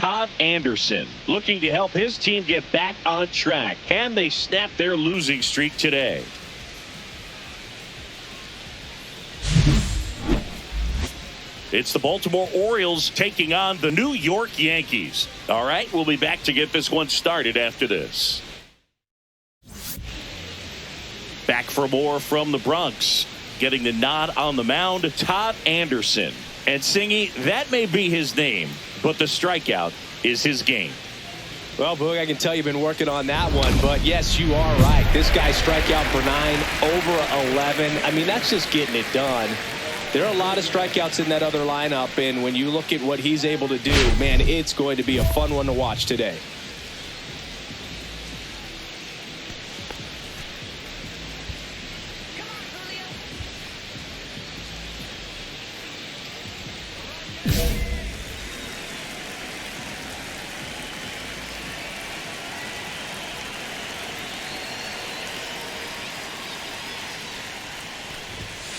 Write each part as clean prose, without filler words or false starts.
Todd Anderson, looking to help his team get back on track. Can they snap their losing streak today? It's the Baltimore Orioles taking on the New York Yankees. All right, we'll be back to get this one started after this. Back for more from the Bronx. Getting the nod on the mound, Todd Anderson. And Singy, that may be his name, but the strikeout is his game. Well, Boog, I can tell you've been working on that one, but yes, you are right. This guy strikeout for 9, over 11. I mean, that's just getting it done. There are a lot of strikeouts in that other lineup, and when you look at what he's able to do, man, it's going to be a fun one to watch today.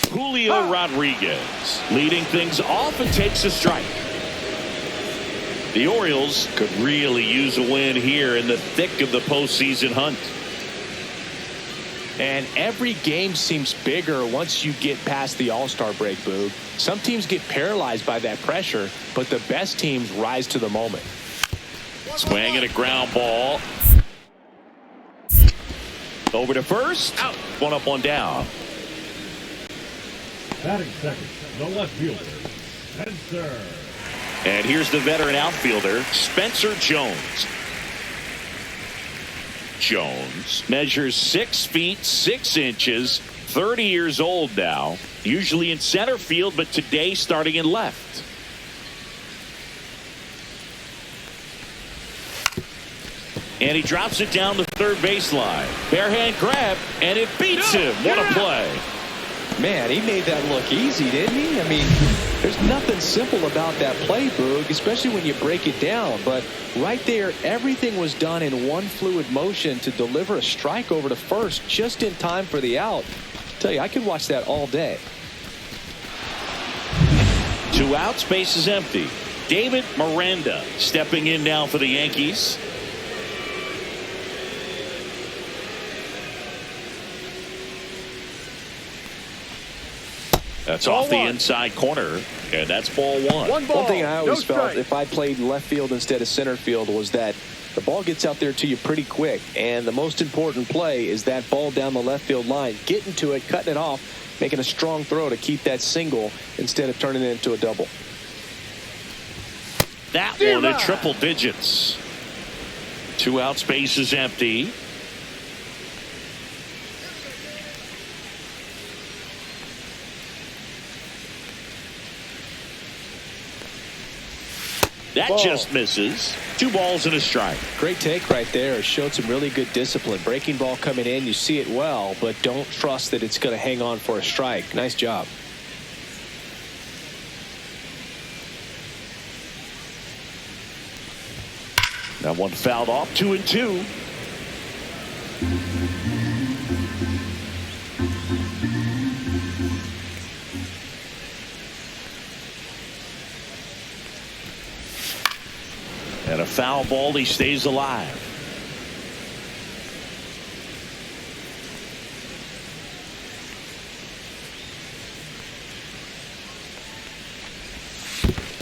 Julio Rodriguez leading things off and takes a strike. The Orioles could really use a win here in the thick of the postseason hunt. And every game seems bigger once you get past the All-Star break, Boog. Some teams get paralyzed by that pressure, but the best teams rise to the moment. Swing and a ground ball. Over to first. Out. One up, one down. Batting second, the left fielder, Spencer. And here's the veteran outfielder, Spencer Jones. Jones measures 6 feet 6 inches, 30 years old now, usually in center field, but today starting in left. And he drops it down the third baseline. Barehand grab, and it beats him. What a play. Man, he made that look easy, didn't he? I mean, there's nothing simple about that play, Boog, especially when you break it down. But right there, everything was done in one fluid motion to deliver a strike over to first just in time for the out. I tell you, I could watch that all day. 2 outs, base is empty. David Miranda stepping in now for the Yankees. That's off the inside corner, and that's ball one. One thing I always felt if I played left field instead of center field was that the ball gets out there to you pretty quick, and the most important play is that ball down the left field line, getting to it, cutting it off, making a strong throw to keep that single instead of turning it into a double. That one in triple digits. 2 outs, base is empty. That just misses. 2 balls and a strike. Great take right there. Showed some really good discipline. Breaking ball coming in, you see it well, but don't trust that it's going to hang on for a strike. Nice job. That one fouled off. 2-2. And a foul ball, he stays alive.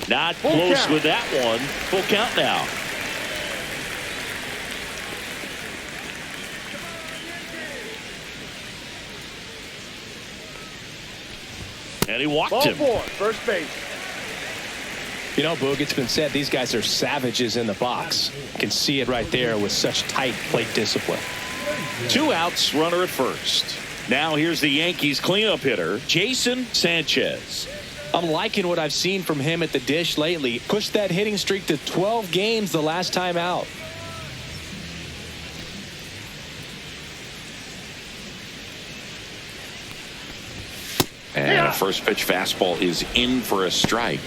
Not close with that one. Full count now. And he walked him. Ball 4, first base. You know, Boog, it's been said these guys are savages in the box. You can see it right there with such tight plate discipline. 2 outs, runner at first. Now here's the Yankees cleanup hitter, Jason Sanchez. I'm liking what I've seen from him at the dish lately. Pushed that hitting streak to 12 games the last time out. And a first pitch fastball is in for a strike.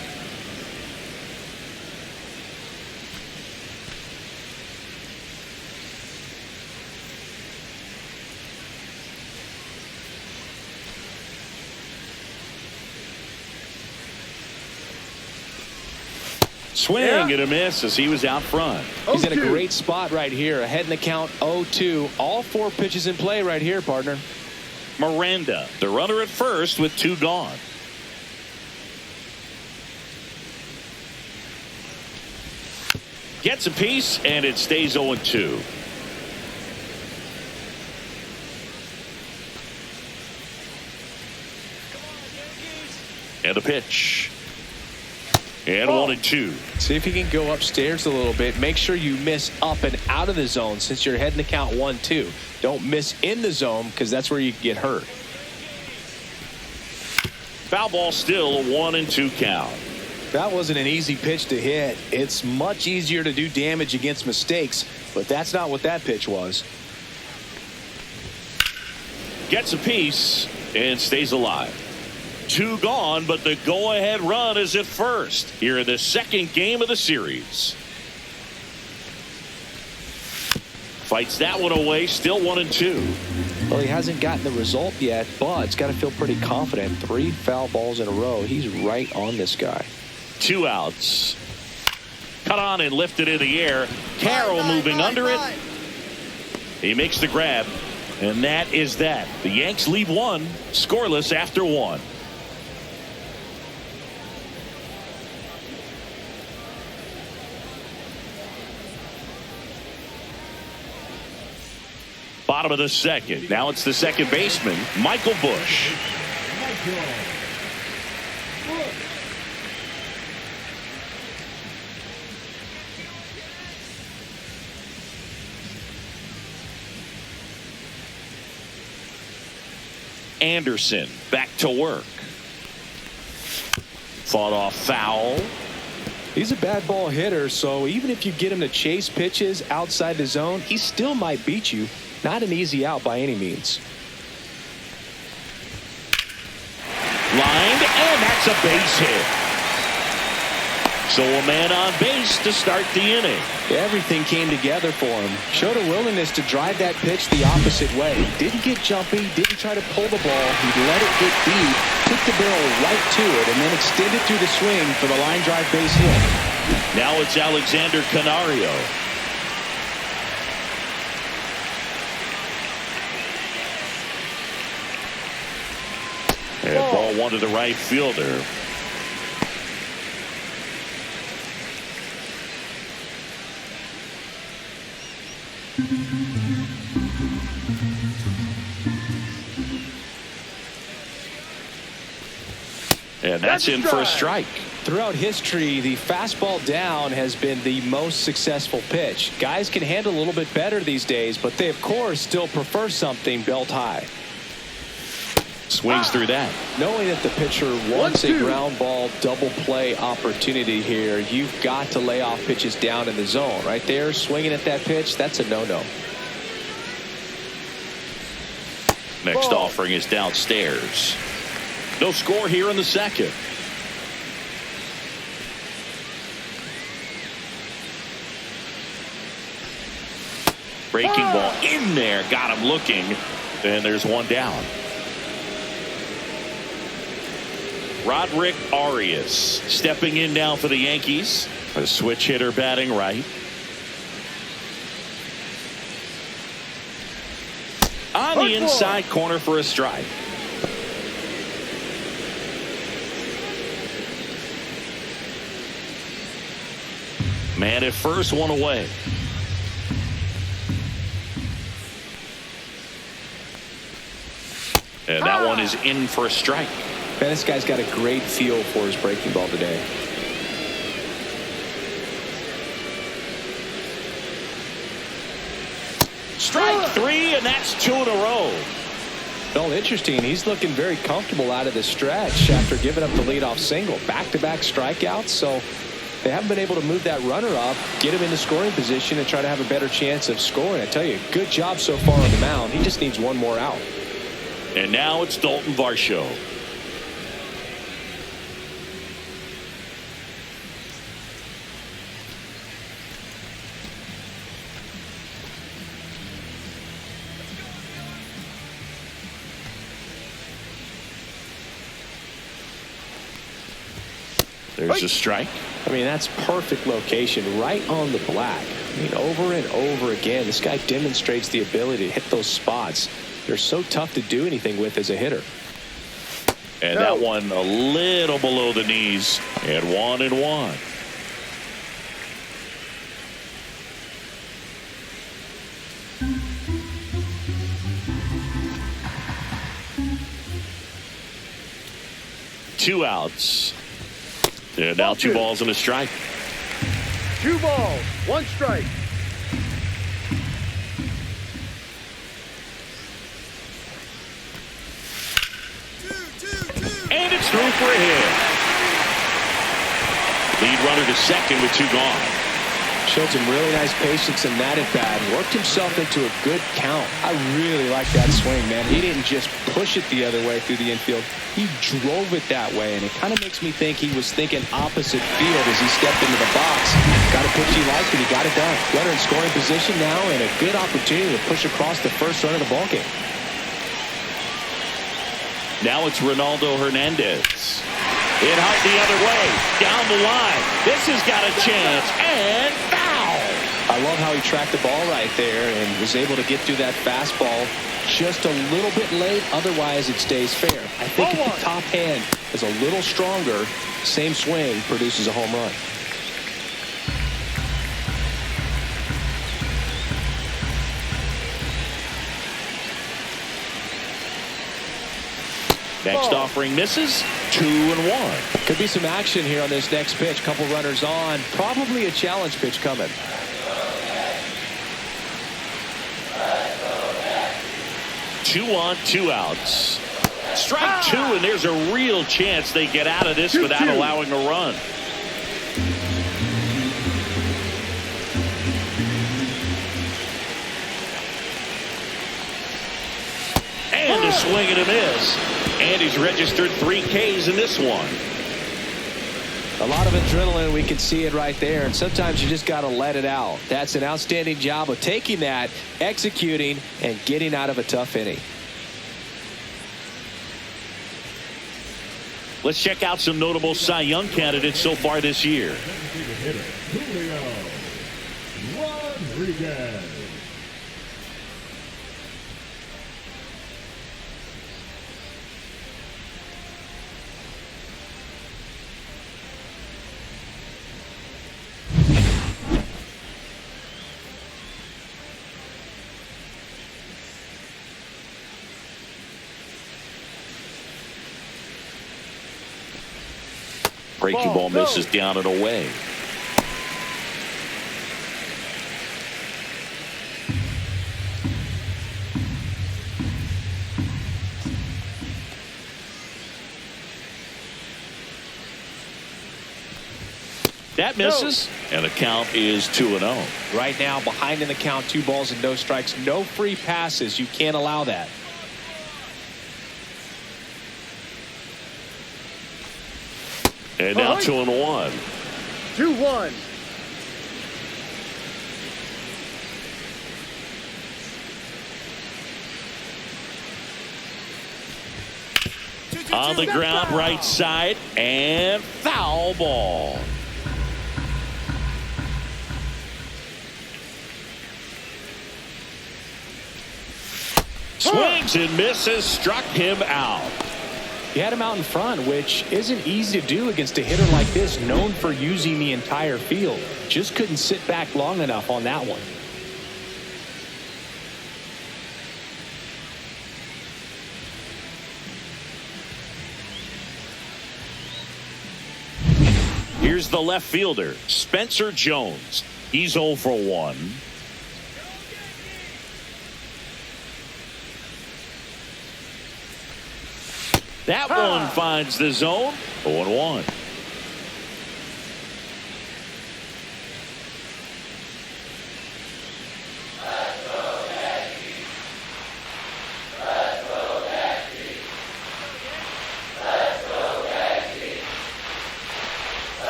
Swing and a miss as he was out front. He's in a great spot right here. Ahead in the count 0-2. All 4 pitches in play right here, partner. Miranda, the runner at first with 2 gone. Gets a piece, and it stays 0-2. And the pitch. And 1-2. See if you can go upstairs a little bit. Make sure you miss up and out of the zone since you're heading to count 1-2. Don't miss in the zone because that's where you can get hurt. Foul ball still, a 1-2 count. That wasn't an easy pitch to hit. It's much easier to do damage against mistakes, but that's not what that pitch was. Gets a piece and stays alive. 2 gone, but the go-ahead run is at first here in the 2nd game of the series. Fights that one away, still 1-2. Well, he hasn't gotten the result yet, but it's got to feel pretty confident. 3 foul balls in a row. He's right on this guy. 2 outs. Cut on and lifted in the air. Carroll moving under it. He makes the grab, and that is that. The Yanks leave 1 scoreless after 1. Bottom of the 2nd. Now it's the 2nd baseman, Michael Busch. Anderson back to work. Fought off foul. He's a bad ball hitter, so even if you get him to chase pitches outside the zone, he still might beat you. Not an easy out by any means. Lined, and that's a base hit. So a man on base to start the inning. Everything came together for him. Showed a willingness to drive that pitch the opposite way. Didn't get jumpy, didn't try to pull the ball. He let it get deep, took the barrel right to it, and then extended through the swing for the line drive base hit. Now it's Alexander Canario. And ball 1 to the right fielder. And that's in for a strike. Throughout history, the fastball down has been the most successful pitch. Guys can handle a little bit better these days, but they, of course, still prefer something belt high. Swings through that. Knowing that the pitcher wants a ground ball double play opportunity here, you've got to lay off pitches down in the zone. Right there, swinging at that pitch, that's a no-no. Next offering is downstairs. No score here in the 2nd. Breaking ball in there, got him looking, and there's 1 down. Roderick Arias stepping in now for the Yankees. A switch hitter batting right. On the inside corner for a strike. Man at first, 1 away. And that one is in for a strike. Man, this guy's got a great feel for his breaking ball today. Strike 3, and that's 2 in a row. Well, interesting. He's looking very comfortable out of the stretch after giving up the leadoff single. Back-to-back strikeouts, so they haven't been able to move that runner up, get him into scoring position, and try to have a better chance of scoring. I tell you, good job so far on the mound. He just needs 1 more out. And now it's Dalton Varsho. There's a strike. I mean, that's perfect location right on the black. I mean, over and over again, this guy demonstrates the ability to hit those spots. They're so tough to do anything with as a hitter. And that one a little below the knees, and 1-1. Two outs. And now 2 balls and a strike. 2 balls, 1 strike. And it's through for a hit. Lead runner to second with 2 gone. Showed some really nice patience in that at bat. Worked himself into a good count. I really like that swing, man. He didn't just push it the other way through the infield. He drove it that way, and it kind of makes me think he was thinking opposite field as he stepped into the box. Got a pitch he liked, and he got it done. Runner in scoring position now, and a good opportunity to push across the first run of the ballgame. Now it's Ronaldo Hernandez. It hard the other way, down the line. This has got a chance, and foul. I love how he tracked the ball right there and was able to get through that fastball just a little bit late. Otherwise, it stays fair. I think if the top hand is a little stronger, same swing produces a home run. Next offering misses. 2-1. Could be some action here on this next pitch. Couple runners on. Probably a challenge pitch coming. Two on, 2 outs. Strike 2, and there's a real chance they get out of this without allowing a run. And a swing and a miss. And he's registered 3 Ks in this one. A lot of adrenaline, we can see it right there, and sometimes you just got to let it out. That's an outstanding job of taking that, executing, and getting out of a tough inning. Let's check out some notable Cy Young candidates so far this year. Julio Rodriguez. Breaking ball misses down and away. That misses, and the count is 2-0. Right now, behind in the count, 2 balls and no strikes, no free passes. You can't allow that. And now 2-1. 2-1. On the ground, right side, and foul ball. Swings and misses, struck him out. He had him out in front, which isn't easy to do against a hitter like this, known for using the entire field. Just couldn't sit back long enough on that one. Here's the left fielder, Spencer Jones. He's 0 for 1. That one finds the zone. 0-1.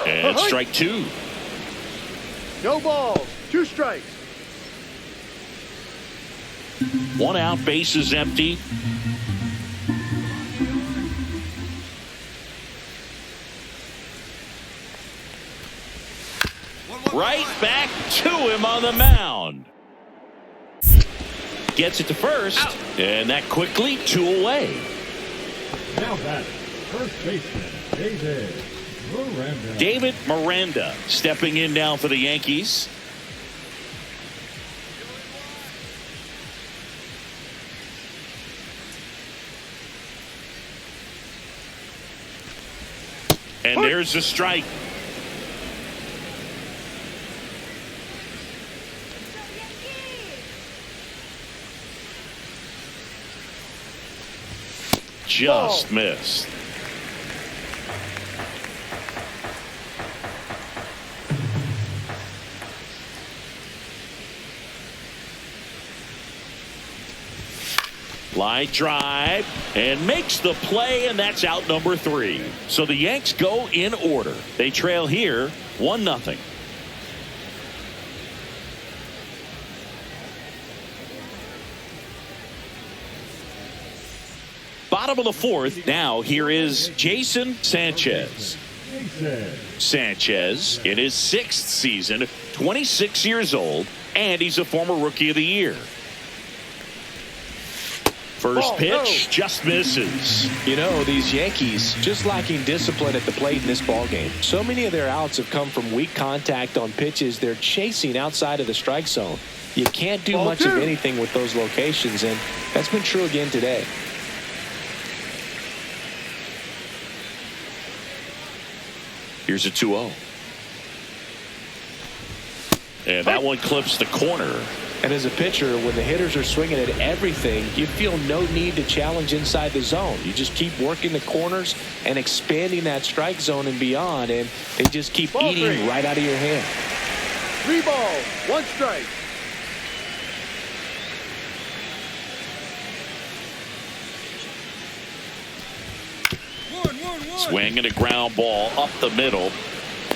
And strike 2. No balls, 2 strikes. 1 out, base is empty. Right back to him on the mound. Gets it to first, and that quickly 2 away. Now batting, first baseman, David Miranda. David Miranda stepping in now for the Yankees. And there's the strike. Just missed. Line drive and makes the play, and that's out number 3. So the Yanks go in order. They trail here 1-0. Bottom of the 4th. Now here is Jason Sanchez. Sanchez in his 6th season, 26 years old, and he's a former Rookie of the Year. First pitch just misses. You know, these Yankees just lacking discipline at the plate in this ballgame. So many of their outs have come from weak contact on pitches they're chasing outside of the strike zone. You can't do much of anything with those locations, and that's been true again today. Here's a 2-0. And that one clips the corner. And as a pitcher, when the hitters are swinging at everything, you feel no need to challenge inside the zone. You just keep working the corners and expanding that strike zone and beyond, and they just keep eating right out of your hand. 3 balls, 1 strike. Swing and a ground ball up the middle.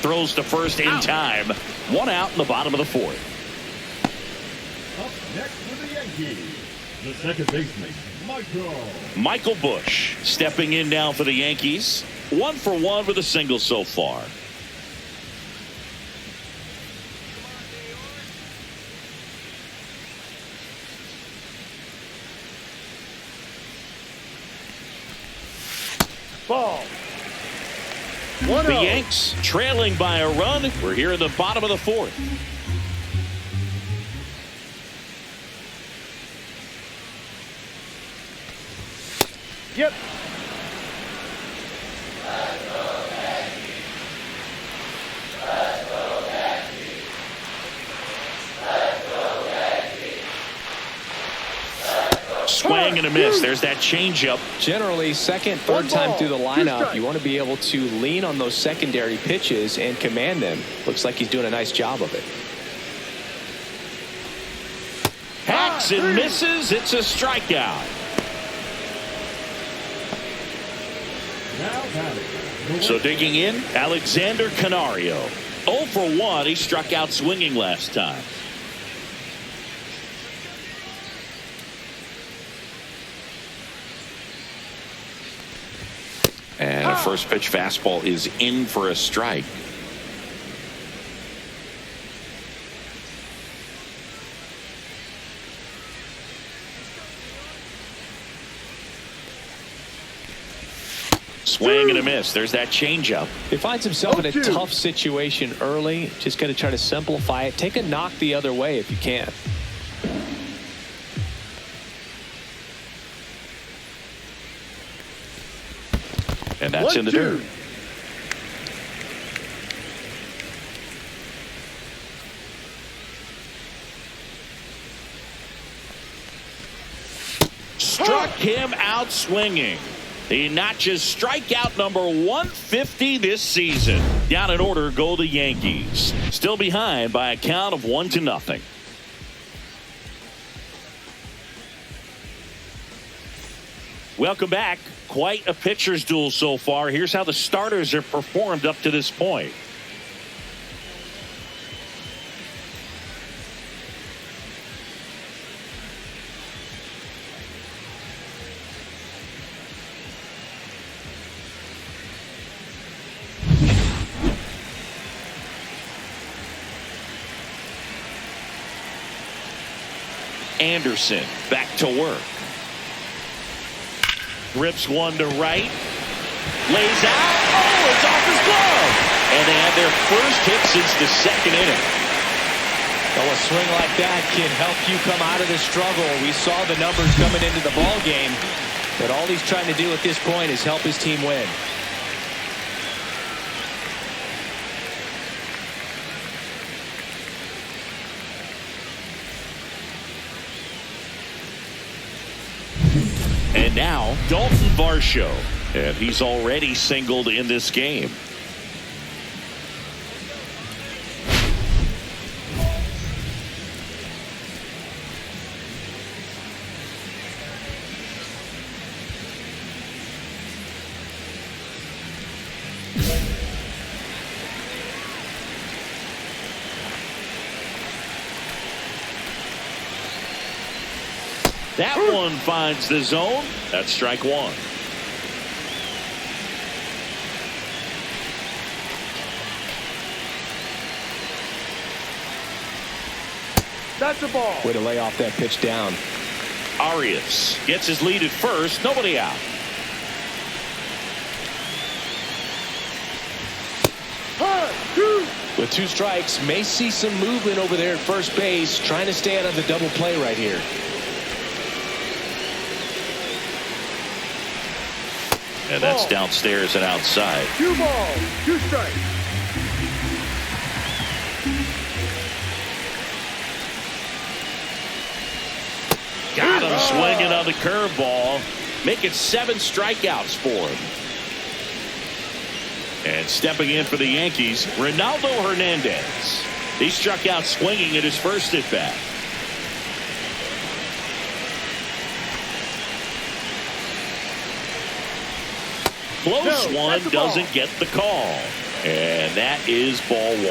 Throws to first in time. 1 out in the bottom of the 4th. Up next for the Yankees, the second baseman, Michael Busch stepping in now for the Yankees. 1 for 1 with a single so far. Ball. The Yanks trailing by a run. We're here in the bottom of the 4th. Yep. Swing and a miss. There's that changeup. Generally, second, third time through the lineup, you want to be able to lean on those secondary pitches and command them. Looks like he's doing a nice job of it. Hacks and misses. It's a strikeout. So digging in, Alexander Canario. 0 for 1. He struck out swinging last time. And a first pitch fastball is in for a strike. Swing and a miss. There's that changeup. He finds himself in a tough situation early. Just got to try to simplify it. Take a knock the other way if you can. And that's in the dirt. Struck him out swinging. He notches strikeout number 150 this season. Down in order go the Yankees. Still behind by a count of 1-0. Welcome back. Quite a pitcher's duel so far. Here's how the starters have performed up to this point. Anderson back to work. Rips one to right. Lays out. Oh, it's off his glove. And they have their first hit since the second inning. Well, a swing like that can help you come out of this struggle. We saw the numbers coming into the ball game, but all he's trying to do at this point is help his team win. And now Dalton Varsho, and he's already singled in this game. That one finds the zone. That's strike one. That's a ball. Way to lay off that pitch down. Arias gets his lead at first. Nobody out. With 2 strikes, may see some movement over there at first base, trying to stay out of the double play right here. And that's downstairs and outside. 2 balls, 2 strikes. Got him swinging on the curveball. Make it 7 strikeouts for him. And stepping in for the Yankees, Ronaldo Hernandez. He struck out swinging at his first at bat. Close one, doesn't get the call. And that is ball 1.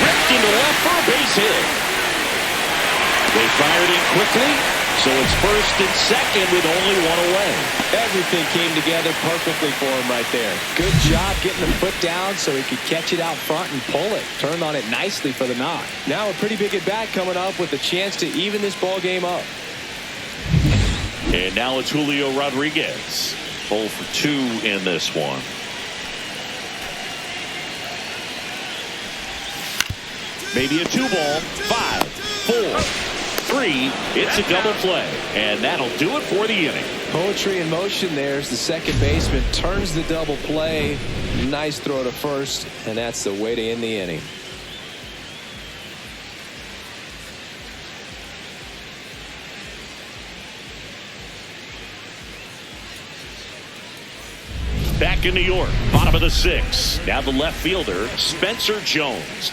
Ripped into left for a base hit. They fired in quickly, so it's first and second with only 1 away. Everything came together perfectly for him right there. Good job getting the foot down so he could catch it out front and pull it. Turned on it nicely for the knock. Now a pretty big at bat coming up with a chance to even this ball game up. And now it's Julio Rodriguez. 0 for 2 in this one. Maybe a 2 ball. 5, 4, 3. It's a double play. And that'll do it for the inning. Poetry in motion there as the second baseman turns the double play. Nice throw to first, and that's the way to end the inning. Back in New York, bottom of the 6th. Now the left fielder, Spencer Jones.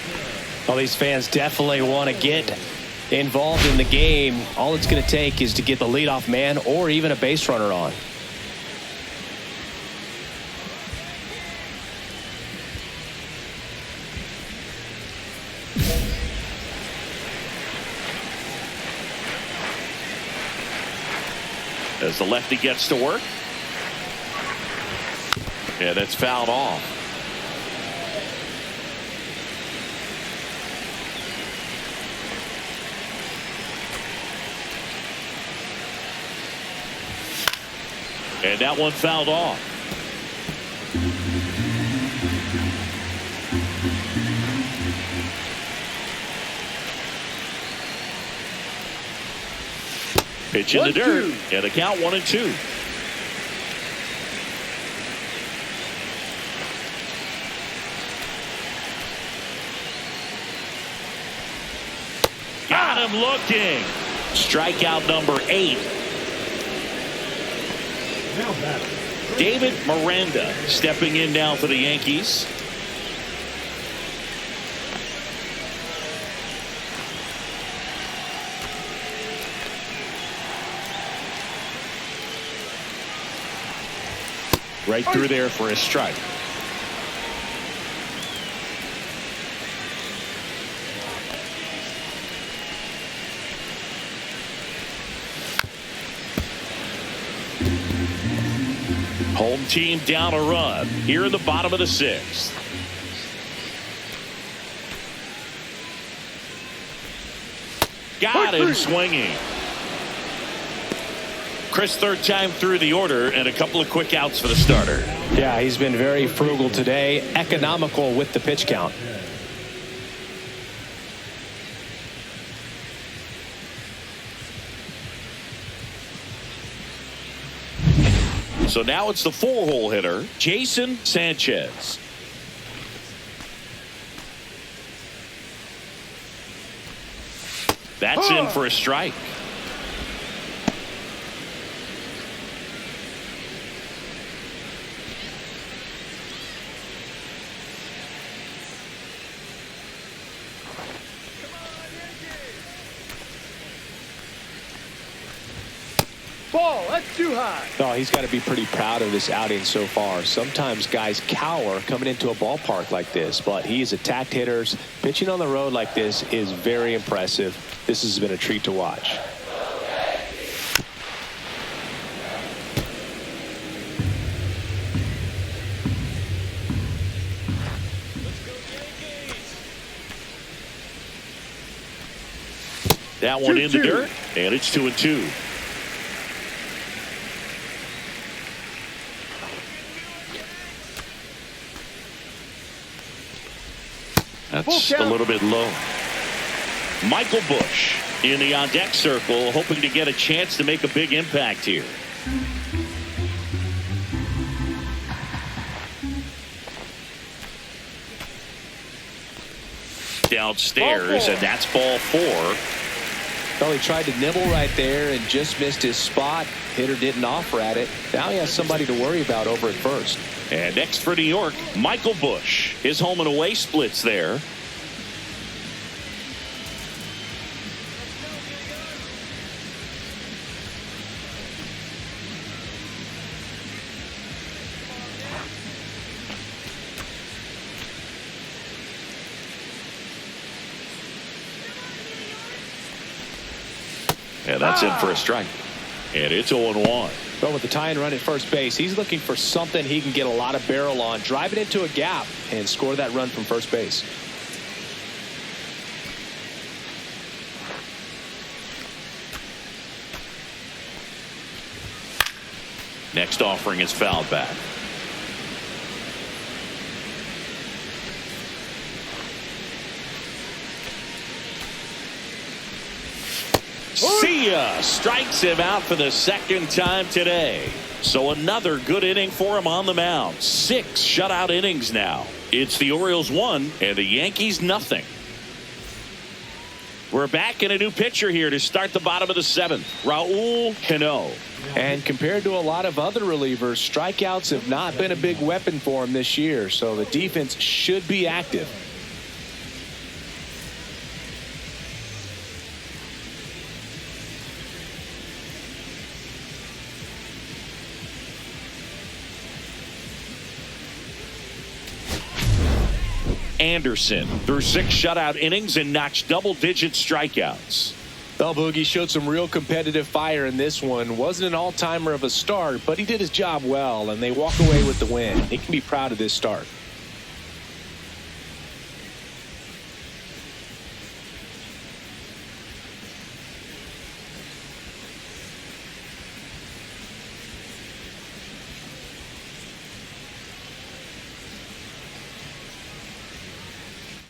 Well, these fans definitely want to get involved in the game. All it's going to take is to get the leadoff man or even a base runner on. As the lefty gets to work. Yeah, that's fouled off. And that one fouled off. Pitch in the dirt. And the count 1-2. Got him looking. Strikeout number 8. David Miranda stepping in now for the Yankees. Right through there for a strike. Home team down a run here in the bottom of the 6th. Got him swinging. Chris, third time through the order and a couple of quick outs for the starter. Yeah, he's been very frugal today, economical with the pitch count. So now it's the 4-hole hitter, Jason Sanchez. That's in for a strike. Ball, that's too high. Oh, he's got to be pretty proud of this outing so far. Sometimes guys cower coming into a ballpark like this, but he's attacked hitters. Pitching on the road like this is very impressive. This has been a treat to watch. That one in the dirt, and it's 2-2. That's a little bit low. Michael Busch in the on-deck circle, hoping to get a chance to make a big impact here. Downstairs, and that's ball 4. Well, he tried to nibble right there and just missed his spot. Hitter didn't offer at it. Now he has somebody to worry about over at first. And next for New York, Michael Busch. His home and away splits there. And that's in for a strike. And it's 0-1. But with the tying run at first base, he's looking for something he can get a lot of barrel on, drive it into a gap, and score that run from first base. Next offering is fouled back. See ya! Strikes him out for the second time today. So another good inning for him on the mound. 6 shutout innings now. It's the Orioles 1 and the Yankees nothing. We're back in a new pitcher here to start the bottom of the 7th. Raul Cano. And compared to a lot of other relievers, strikeouts have not been a big weapon for him this year. So the defense should be active. Anderson threw 6 shutout innings and notched double-digit strikeouts. Well, Boogie showed some real competitive fire in this one. Wasn't an all-timer of a start, but he did his job well, and they walk away with the win. He can be proud of this start.